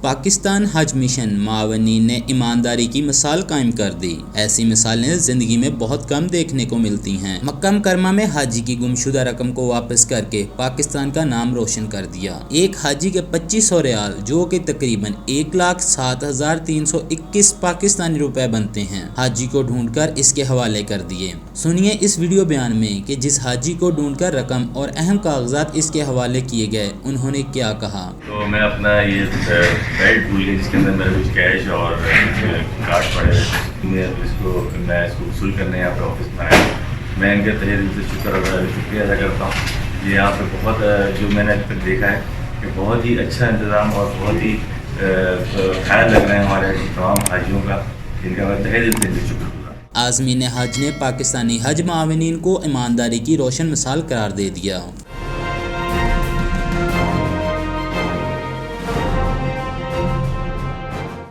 پاکستان حج mission معاونین نے ایمانداری کی مثال قائم کر دی۔ ایسی مثالیں زندگی میں بہت کم دیکھنے کو ملتی ہیں۔ مکہ مکرمہ میں حاجی کی گمشدہ رقم کو واپس کر کے پاکستان کا نام روشن کر دیا۔ ایک حاجی کے 2500 ریال جو کہ تقریباً 1,07,321 پاکستانی روپے بنتے ہیں، حاجی کو ڈھونڈ کر اس کے حوالے کر دیے۔ سنیے اس ویڈیو بیان میں کہ جس حاجی کو ڈھونڈ کر رقم اور اہم کاغذات اس کے حوالے کیے گئے، انہوں نے کیا کہا۔ تو میں اپنا یہ بیلٹ بھول گیا جس کے اندر میرا کچھ کیش اور کارڈ پڑے ہوئے، اس کو وصول کرنے یہاں پہ آفس میں آیا۔ میں ان کے تہہ دل سے شکریہ ادا کرتا ہوں۔ یہ یہاں پہ بہت جو میں نے اب تک دیکھا ہے کہ بہت ہی اچھا انتظام اور بہت ہی خیال رکھ رہے ہیں ہمارے تمام حاجیوں کا، جن کا میں تہہ دل سے شکر گزار۔ عازمین حج نے پاکستانی حج معاونین کو ایمانداری کی روشن مثال قرار دے دیا۔